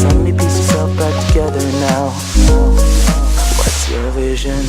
Tell me, piece yourself back together now. What's your vision?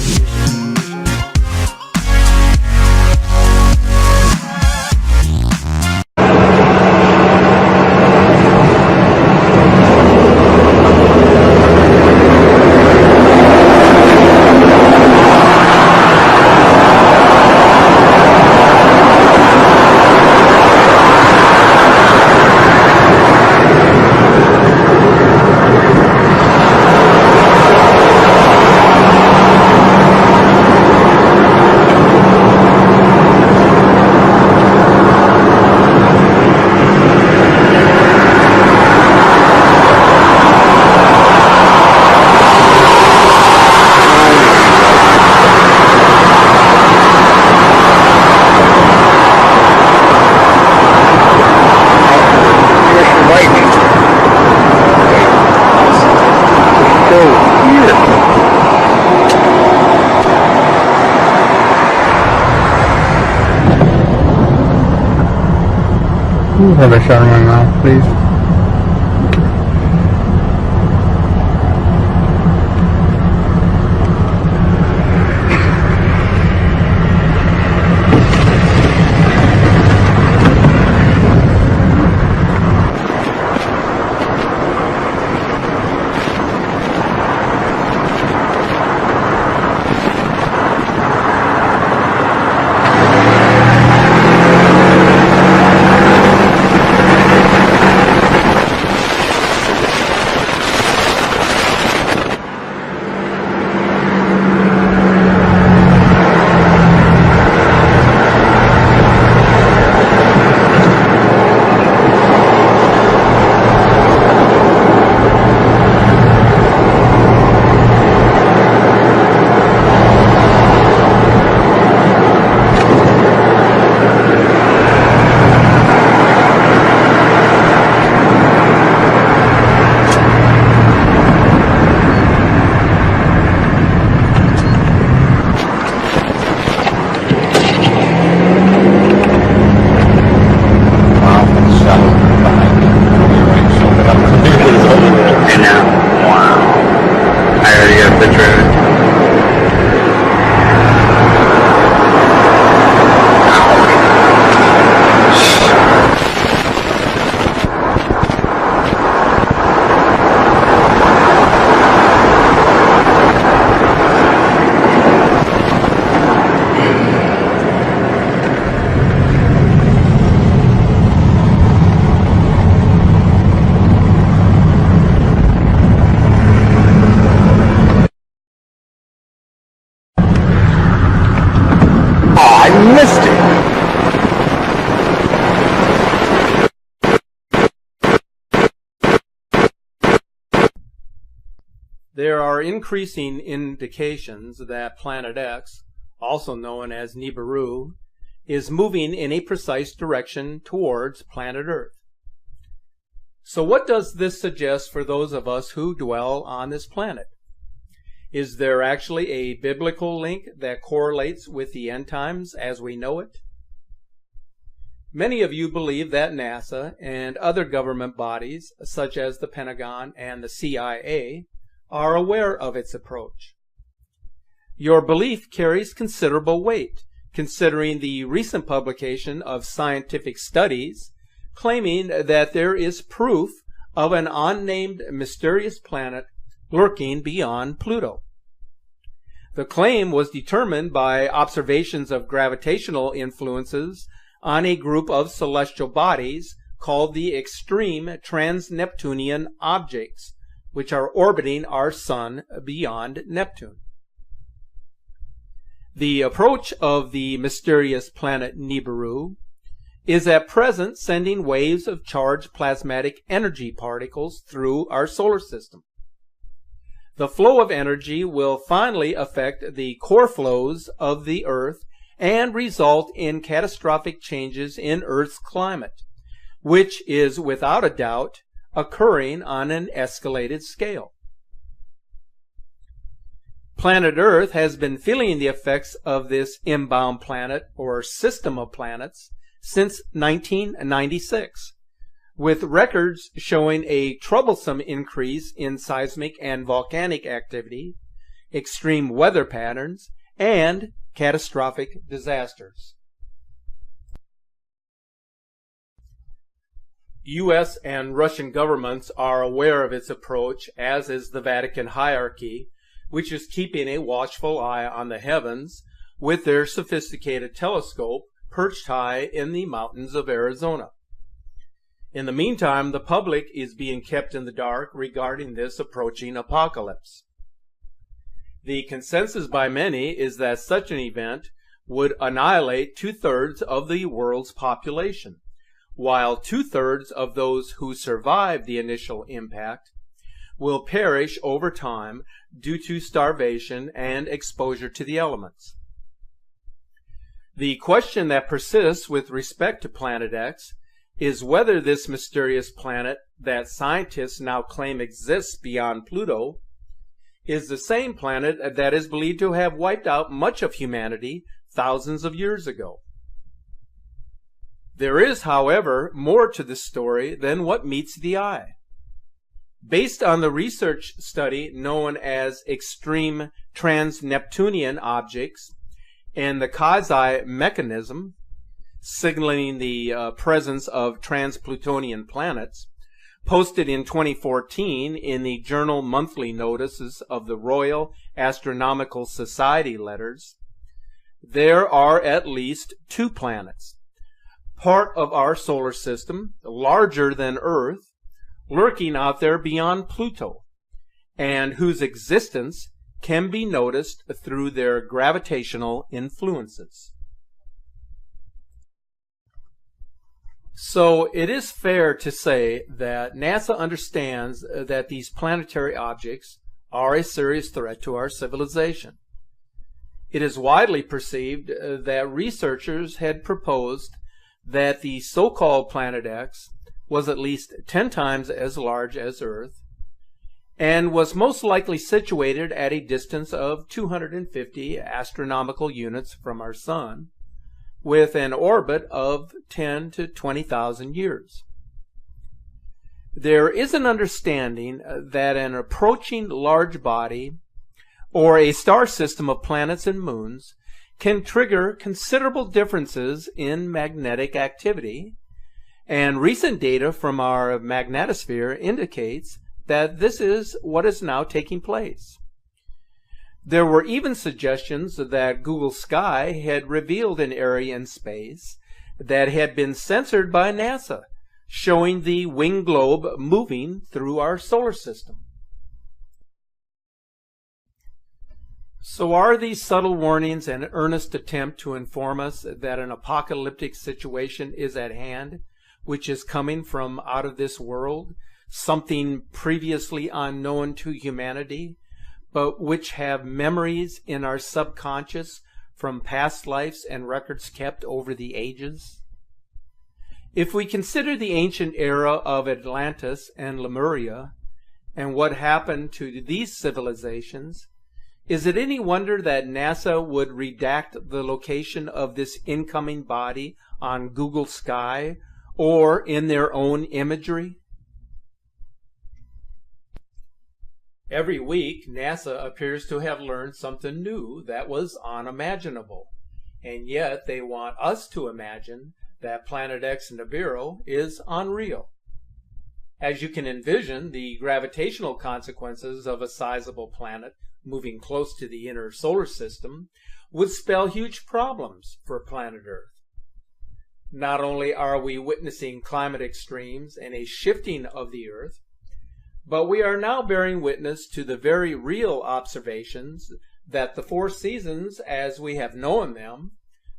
Have a shot in my mouth, please. There are increasing indications that Planet X, also known as Nibiru, is moving in a precise direction towards planet Earth. So what does this suggest for those of us who dwell on this planet? Is there actually a biblical link that correlates with the end times as we know it? Many of you believe that NASA and other government bodies, such as the Pentagon and the CIA, are aware of its approach. Your belief carries considerable weight, considering the recent publication of scientific studies claiming that there is proof of an unnamed mysterious planet lurking beyond Pluto. The claim was determined by observations of gravitational influences on a group of celestial bodies called the extreme trans-Neptunian objects, which are orbiting our sun beyond Neptune. The approach of the mysterious planet Nibiru is at present sending waves of charged plasmatic energy particles through our solar system. The flow of energy will finally affect the core flows of the Earth and result in catastrophic changes in Earth's climate, which is without a doubt occurring on an escalated scale. Planet Earth has been feeling the effects of this inbound planet or system of planets since 1996, with records showing a troublesome increase in seismic and volcanic activity, extreme weather patterns, and catastrophic disasters. U.S. and Russian governments are aware of its approach, as is the Vatican hierarchy, which is keeping a watchful eye on the heavens with their sophisticated telescope perched high in the mountains of Arizona. In the meantime, the public is being kept in the dark regarding this approaching apocalypse. The consensus by many is that such an event would annihilate 2/3 of the world's population, while 2/3 of those who survive the initial impact will perish over time due to starvation and exposure to the elements. The question that persists with respect to Planet X is whether this mysterious planet that scientists now claim exists beyond Pluto is the same planet that is believed to have wiped out much of humanity thousands of years ago. There is, however, more to this story than what meets the eye. Based on the research study known as extreme trans-Neptunian objects and the Kazi mechanism, signaling the presence of trans-Plutonian planets, posted in 2014 in the Journal Monthly Notices of the Royal Astronomical Society letters, there are at least 2 planets, part of our solar system, larger than Earth, lurking out there beyond Pluto, and whose existence can be noticed through their gravitational influences. So it is fair to say that NASA understands that these planetary objects are a serious threat to our civilization. It is widely perceived that researchers had proposed that the so-called Planet X was at least 10 times as large as Earth and was most likely situated at a distance of 250 astronomical units from our Sun, with an orbit of 10 to 20,000 years. There is an understanding that an approaching large body or a star system of planets and moons can trigger considerable differences in magnetic activity, and recent data from our magnetosphere indicates that this is what is now taking place. There were even suggestions that Google Sky had revealed an area in space that had been censored by NASA, showing the winged globe moving through our solar system. So are these subtle warnings an earnest attempt to inform us that an apocalyptic situation is at hand, which is coming from out of this world, something previously unknown to humanity, but which have memories in our subconscious from past lives and records kept over the ages? If we consider the ancient era of Atlantis and Lemuria and what happened to these civilizations, is it any wonder that NASA would redact the location of this incoming body on Google Sky or in their own imagery? Every week, NASA appears to have learned something new that was unimaginable, and yet they want us to imagine that Planet X Nibiru is unreal. As you can envision, the gravitational consequences of a sizable planet moving close to the inner solar system would spell huge problems for planet Earth. Not only are we witnessing climate extremes and a shifting of the Earth, but we are now bearing witness to the very real observations that the 4 seasons, as we have known them,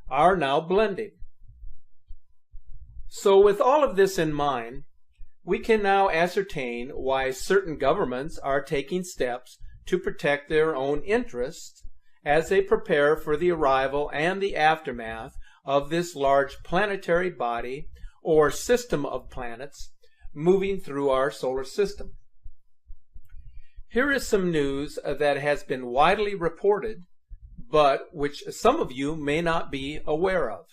are now blending. So with all of this in mind, we can now ascertain why certain governments are taking steps to protect their own interests as they prepare for the arrival and the aftermath of this large planetary body or system of planets moving through our solar system. Here is some news that has been widely reported, but which some of you may not be aware of.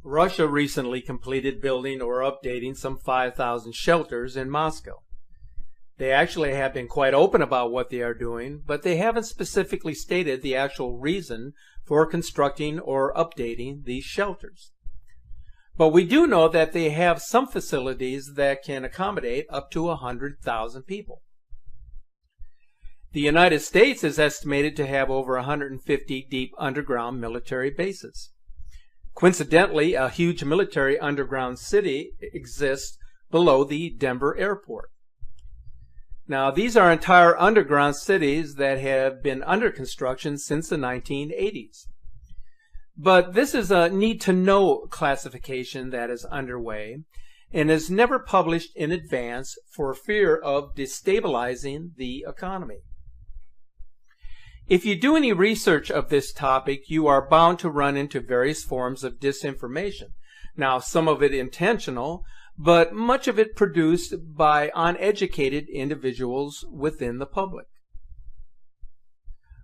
Russia recently completed building or updating some 5,000 shelters in Moscow. They actually have been quite open about what they are doing, but they haven't specifically stated the actual reason for constructing or updating these shelters. But we do know that they have some facilities that can accommodate up to 100,000 people. The United States is estimated to have over 150 deep underground military bases. Coincidentally, a huge military underground city exists below the Denver airport. Now, these are entire underground cities that have been under construction since the 1980s. But this is a need-to-know classification that is underway and is never published in advance for fear of destabilizing the economy. If you do any research of this topic, you are bound to run into various forms of disinformation. Now, some of it intentional, but much of it produced by uneducated individuals within the public.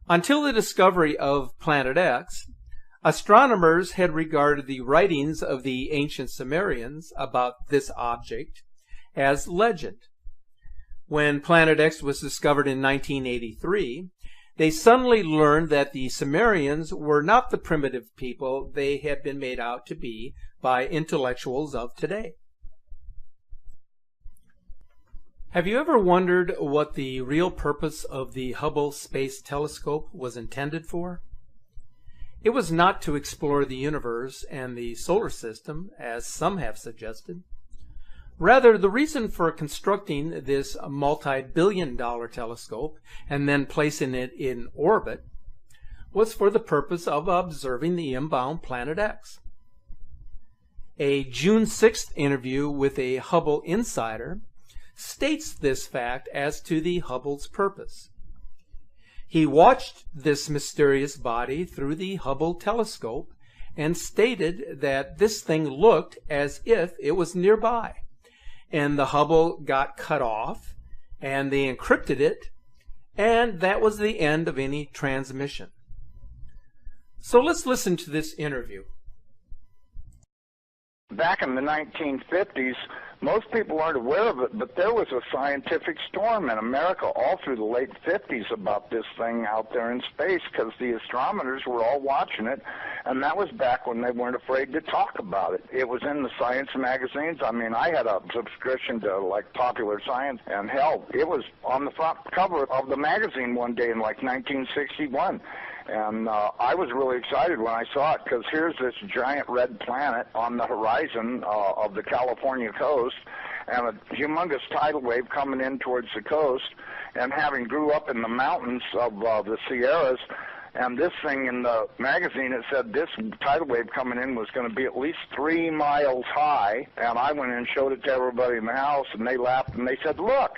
Until the discovery of Planet X, astronomers had regarded the writings of the ancient Sumerians about this object as legend. When Planet X was discovered in 1983, they suddenly learned that the Sumerians were not the primitive people they had been made out to be by intellectuals of today. Have you ever wondered what the real purpose of the Hubble Space Telescope was intended for? It was not to explore the universe and the solar system, as some have suggested. Rather, the reason for constructing this multi-billion-dollar telescope and then placing it in orbit was for the purpose of observing the inbound Planet X. A June 6th interview with a Hubble insider states this fact as to the Hubble's purpose. He watched this mysterious body through the Hubble telescope and stated that this thing looked as if it was nearby. And the Hubble got cut off, and they encrypted it, and that was the end of any transmission. So let's listen to this interview. Back in the 1950s, most people aren't aware of it, but there was a scientific storm in America all through the late 50s about this thing out there in space because the astronomers were all watching it, and that was back when they weren't afraid to talk about it. It was in the science magazines. I mean, I had a subscription to, like, Popular Science, and hell, it was on the front cover of the magazine one day in, like, 1961. And I was really excited when I saw it because here's this giant red planet on the horizon of the California coast and a humongous tidal wave coming in towards the coast. And having grew up in the mountains of the Sierras, and this thing in the magazine, it said this tidal wave coming in was going to be at least 3 miles high. And I went in and showed it to everybody in the house, and they laughed and they said, look,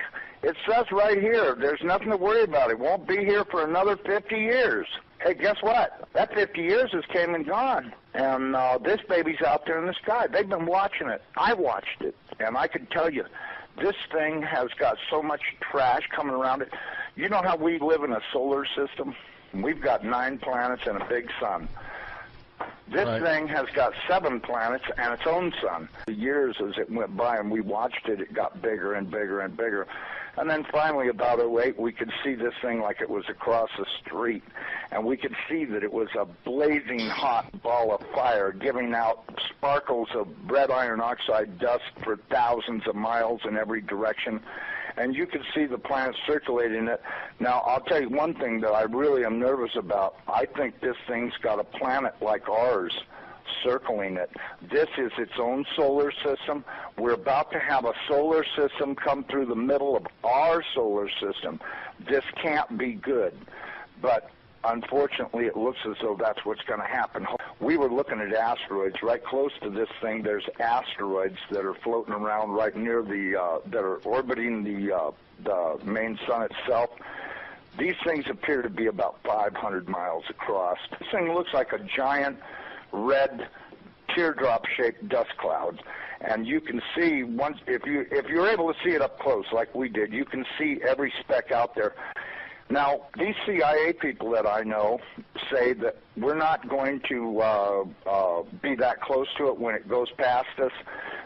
it says right here, there's nothing to worry about. It won't be here for another 50 years. Hey, guess what? That 50 years has came and gone, and this baby's out there in the sky. They've been watching it. I watched it, and I can tell you, this thing has got so much trash coming around it. You know how we live in a solar system? We've got 9 planets and a big sun. This thing has got 7 planets and its own sun. The years as it went by and we watched it, it got bigger and bigger and bigger. And then finally, about 2008, we could see this thing like it was across the street. And we could see that it was a blazing hot ball of fire giving out sparkles of red iron oxide dust for thousands of miles in every direction. And you could see the planet circulating it. Now, I'll tell you one thing that I really am nervous about. I think this thing's got a planet like ours circling it. This is its own solar system. We're about to have a solar system come through the middle of our solar system. This can't be good. But unfortunately, it looks as though that's what's going to happen. We were looking at asteroids. Right close to this thing, there's asteroids that are floating around right near that are orbiting the main sun itself. These things appear to be about 500 miles across. This thing looks like a giant red teardrop-shaped dust cloud, and you can see if you're able to see it up close like we did, you can see every speck out there. Now, these CIA people that I know say that we're not going to be that close to it when it goes past us.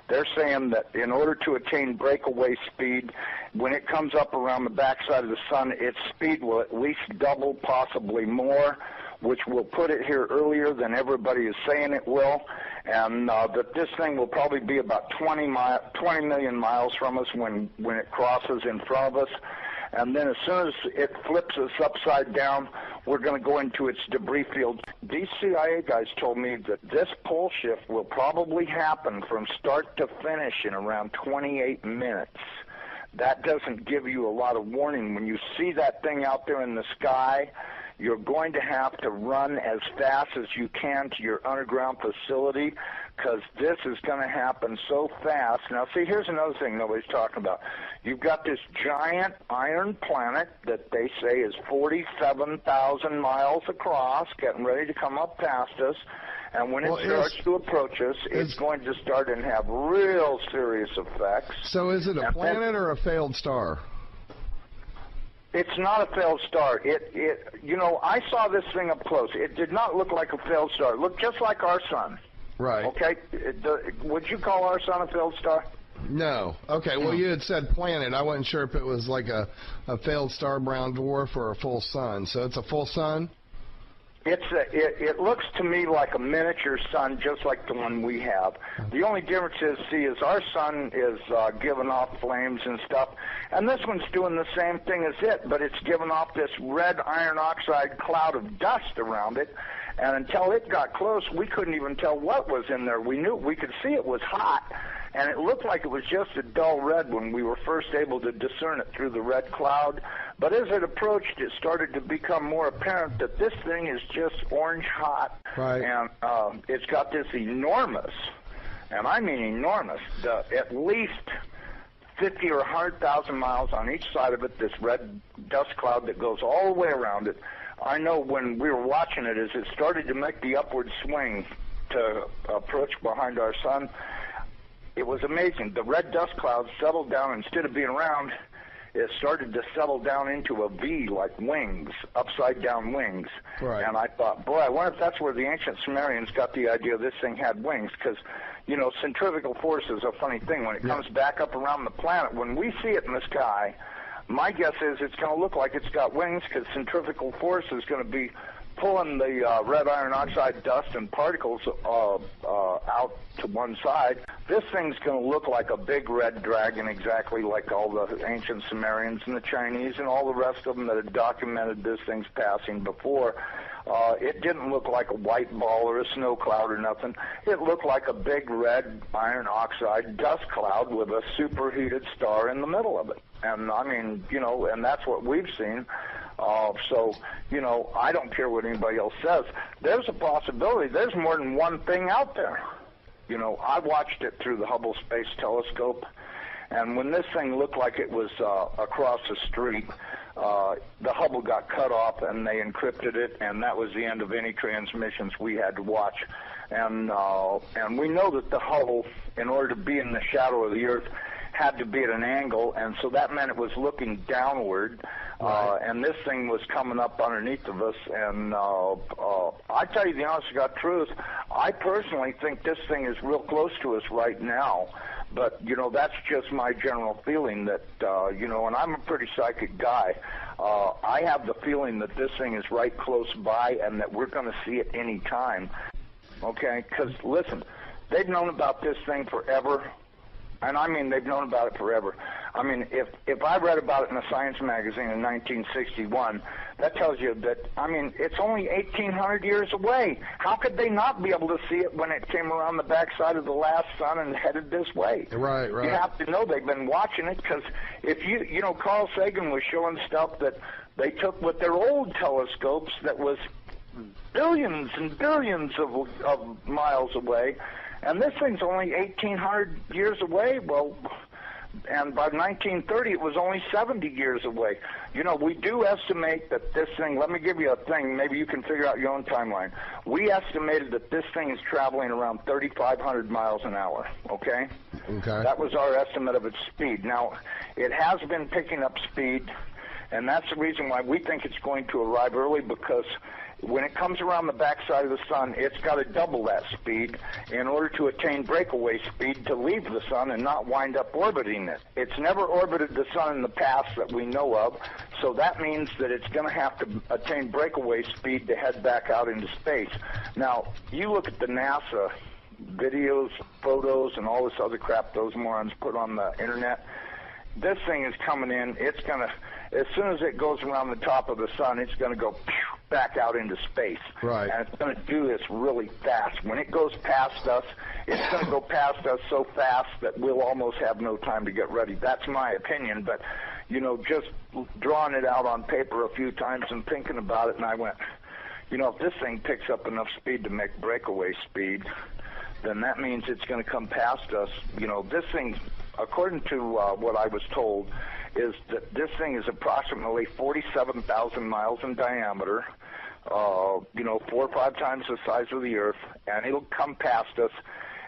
They're saying that in order to attain breakaway speed, when it comes up around the backside of the sun, its speed will at least double, possibly more, which will put it here earlier than everybody is saying it will, and that this thing will probably be about 20 million miles from us when it crosses in front of us. And then as soon as it flips us upside down, we're going to go into its debris field. These CIA guys told me that this pole shift will probably happen from start to finish in around 28 minutes. That doesn't give you a lot of warning. When you see that thing out there in the sky, you're going to have to run as fast as you can to your underground facility, because this is going to happen so fast. Now, see, here's another thing nobody's talking about. You've got this giant iron planet that they say is 47,000 miles across, getting ready to come up past us. And when it starts to approach us, it's going to start and have real serious effects. So is it a planet or a failed star? It's not a failed star. You know, I saw this thing up close. It did not look like a failed star. It looked just like our sun. Right. Okay. Would you call our sun a failed star? No. Okay. Well, you had said planet. I wasn't sure if it was like a failed star brown dwarf or a full sun. So it's a full sun? It looks to me like a miniature sun, just like the one we have. The only difference is our sun is giving off flames and stuff, and this one's doing the same thing as it, but it's giving off this red iron oxide cloud of dust around it, and until it got close, we couldn't even tell what was in there. We could see it was hot, and it looked like it was just a dull red when we were first able to discern it through the red cloud. But as it approached, it started to become more apparent that this thing is just orange hot. Right. And it's got this enormous, and I mean enormous, at least 50 or 100,000 miles on each side of it, this red dust cloud that goes all the way around it. I know when we were watching it, as it started to make the upward swing to approach behind our sun, it was amazing. The red dust cloud settled down. Instead of being round, it started to settle down into a V, like wings, upside-down wings. Right. And I thought, boy, I wonder if that's where the ancient Sumerians got the idea this thing had wings, because, you know, centrifugal force is a funny thing. When it comes back up around the planet, when we see it in the sky, my guess is it's going to look like it's got wings, because centrifugal force is going to be pulling the red iron oxide dust and particles out to one side. This thing's going to look like a big red dragon, exactly like all the ancient Sumerians and the Chinese and all the rest of them that had documented this thing's passing before. It didn't look like a white ball or a snow cloud or nothing. It looked like a big red iron oxide dust cloud with a superheated star in the middle of it. And, I mean, you know, and that's what we've seen. So, you know, I don't care what anybody else says. There's a possibility. There's more than one thing out there. You know, I watched it through the Hubble Space Telescope, and when this thing looked like it was across the street, the Hubble got cut off and they encrypted it, and that was the end of any transmissions we had to watch. And we know that the Hubble, in order to be in the shadow of the Earth, had to be at an angle, and so that meant it was looking downward, and this thing was coming up underneath of us, and I tell you the honest to God truth, I personally think this thing is real close to us right now, but, you know, that's just my general feeling that, you know, and I'm a pretty psychic guy. I have the feeling that this thing is right close by and that we're going to see it any time, okay? Because, listen, they've known about this thing forever. And I mean, they've known about it forever. I mean, if I read about it in a science magazine in 1961, that tells you that, I mean, it's only 1,800 years away. How could they not be able to see it when it came around the backside of the last sun and headed this way? Right, right. You have to know they've been watching it, because if you know, Carl Sagan was showing stuff that they took with their old telescopes that was billions and billions of miles away. And this thing's only 1,800 years away. Well, and by 1930, it was only 70 years away. You know, we do estimate that this thing, let me give you a thing, maybe you can figure out your own timeline. We estimated that this thing is traveling around 3,500 miles an hour, okay? Okay. That was our estimate of its speed. Now, it has been picking up speed, And that's the reason why we think it's going to arrive early, because when it comes around the backside of the sun, it's got to double that speed in order to attain breakaway speed to leave the sun and not wind up orbiting it. It's never orbited the sun in the past that we know of, so that means that it's going to have to attain breakaway speed to head back out into space. Now, you look at the NASA videos, photos, and all this other crap those morons put on the internet. This thing is coming in. It's going to, as soon as it goes around the top of the sun, it's going to go back out into space. Right. And it's going to do this really fast. When it goes past us, it's going to go past us so fast that we'll almost have no time to get ready. That's my opinion, but, you know, just drawing it out on paper a few times and thinking about it, and I went, you know, if this thing picks up enough speed to make breakaway speed, then that means it's going to come past us. You know, this thing, according to what I was told, is that this thing is approximately 47,000 miles in diameter, you know, 4 or 5 times the size of the Earth, and it'll come past us,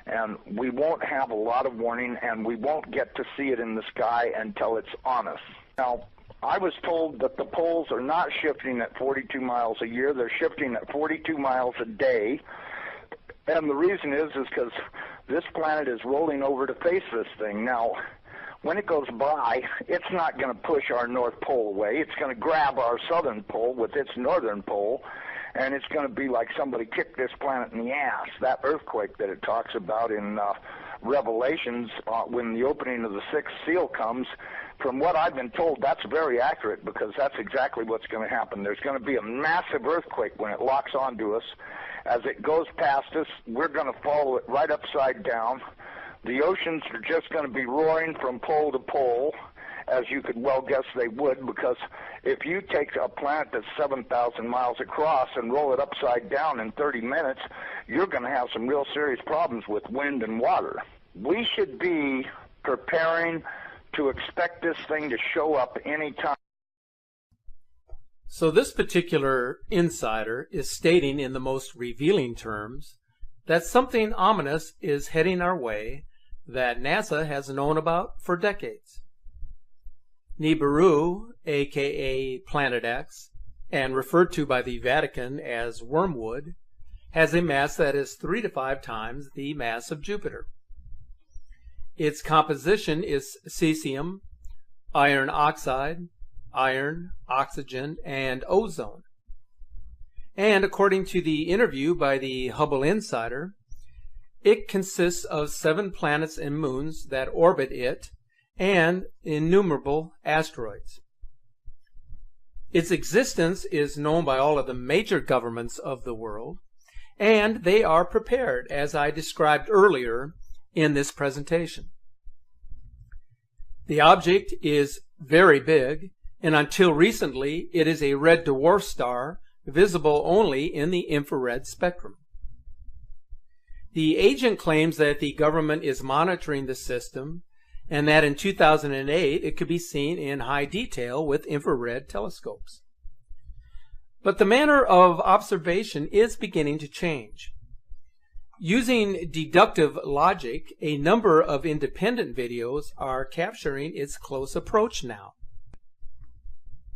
and we won't have a lot of warning, and we won't get to see it in the sky until it's on us. Now, I was told that the poles are not shifting at 42 miles a year. They're shifting at 42 miles a day. And the reason is because this planet is rolling over to face this thing. Now, when it goes by, it's not going to push our North Pole away. It's going to grab our southern pole with its northern pole, and it's going to be like somebody kicked this planet in the ass. That earthquake that it talks about in Revelations, when the opening of the 6th seal comes, from what I've been told, that's very accurate, because that's exactly what's going to happen. There's going to be a massive earthquake when it locks onto us. As it goes past us, we're going to follow it right upside down. The oceans are just going to be roaring from pole to pole, as you could well guess they would, because if you take a planet that's 7,000 miles across and roll it upside down in 30 minutes, you're going to have some real serious problems with wind and water. We should be preparing to expect this thing to show up any time. So this particular insider is stating in the most revealing terms that something ominous is heading our way that NASA has known about for decades. Nibiru, aka Planet X, and referred to by the Vatican as wormwood, has a mass that is 3 to 5 times the mass of Jupiter. Its composition is cesium, iron oxide, iron, oxygen, and ozone. And according to the interview by the Hubble Insider, it consists of 7 planets and moons that orbit it and innumerable asteroids. Its existence is known by all of the major governments of the world, and they are prepared, as I described earlier in this presentation. The object is very big, and until recently it is a red dwarf star visible only in the infrared spectrum. The agent claims that the government is monitoring the system and that in 2008 it could be seen in high detail with infrared telescopes. But the manner of observation is beginning to change. Using deductive logic, a number of independent videos are capturing its close approach now.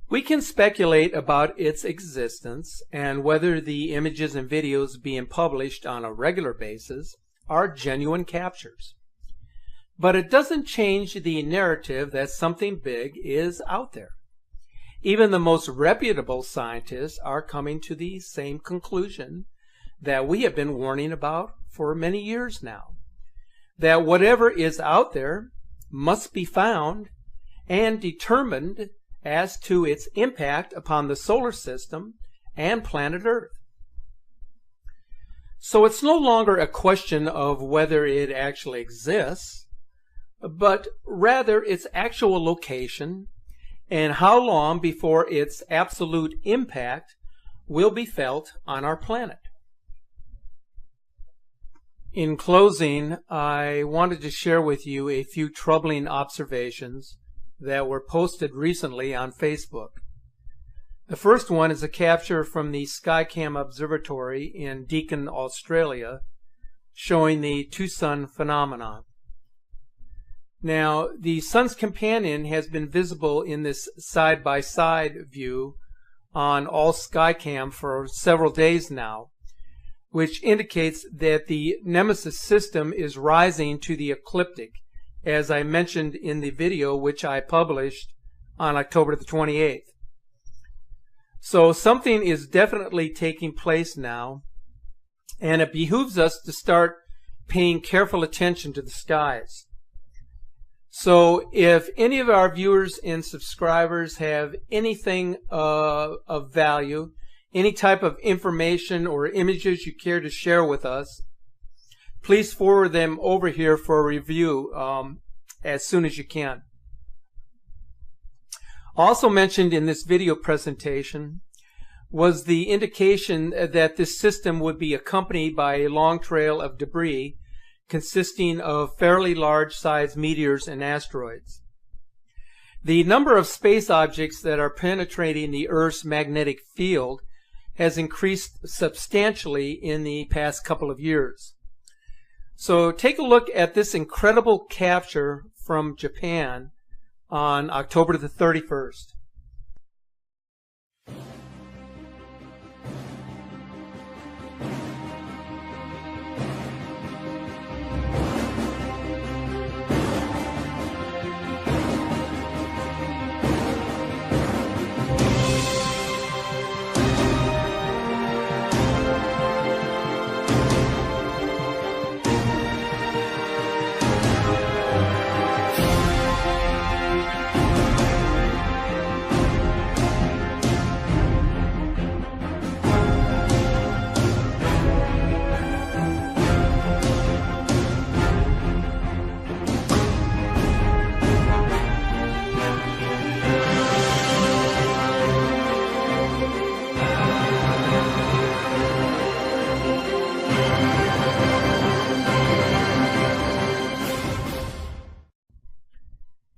We can speculate about its existence and whether the images and videos being published on a regular basis are genuine captures. But it doesn't change the narrative that something big is out there. Even the most reputable scientists are coming to the same conclusion that we have been warning about for many years now. That whatever is out there must be found and determined as to its impact upon the solar system and planet Earth. So it's no longer a question of whether it actually exists, but rather its actual location and how long before its absolute impact will be felt on our planet. In closing, I wanted to share with you a few troubling observations that were posted recently on Facebook. The first one is a capture from the Skycam Observatory in Deakin, Australia, showing the two-sun phenomenon. Now, the Sun's companion has been visible in this side-by-side view on all Skycam for several days now, which indicates that the Nemesis system is rising to the ecliptic, as I mentioned in the video which I published on October the 28th. So something is definitely taking place now, and it behooves us to start paying careful attention to the skies. So if any of our viewers and subscribers have anything of value, any type of information or images you care to share with us, please forward them over here for a review as soon as you can. Also mentioned in this video presentation was the indication that this system would be accompanied by a long trail of debris consisting of fairly large-sized meteors and asteroids. The number of space objects that are penetrating the Earth's magnetic field has increased substantially in the past couple of years. So take a look at this incredible capture from Japan on October the 31st.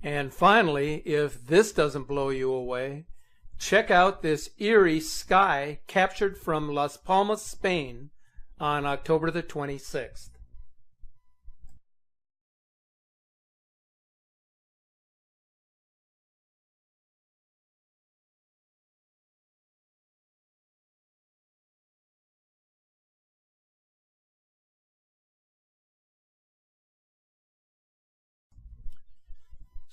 And finally, if this doesn't blow you away, check out this eerie sky captured from Las Palmas, Spain on October the 26th.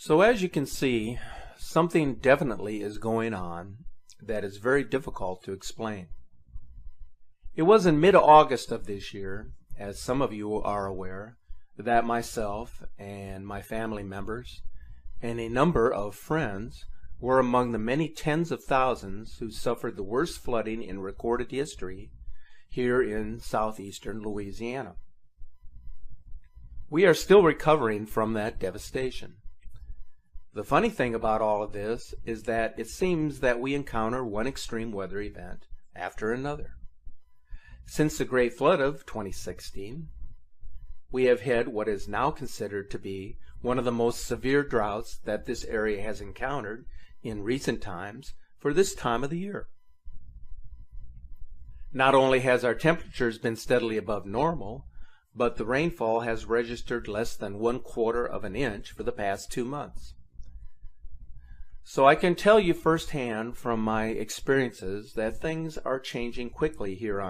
So as you can see, something definitely is going on that is very difficult to explain. It was in mid-August of this year, as some of you are aware, that myself and my family members and a number of friends were among the many tens of thousands who suffered the worst flooding in recorded history here in southeastern Louisiana. We are still recovering from that devastation. The funny thing about all of this is that it seems that we encounter one extreme weather event after another. Since the Great Flood of 2016, we have had what is now considered to be one of the most severe droughts that this area has encountered in recent times for this time of the year. Not only has our temperatures been steadily above normal, but the rainfall has registered less than 1/4 of an inch for the past 2 months. So I can tell you firsthand from my experiences that things are changing quickly here on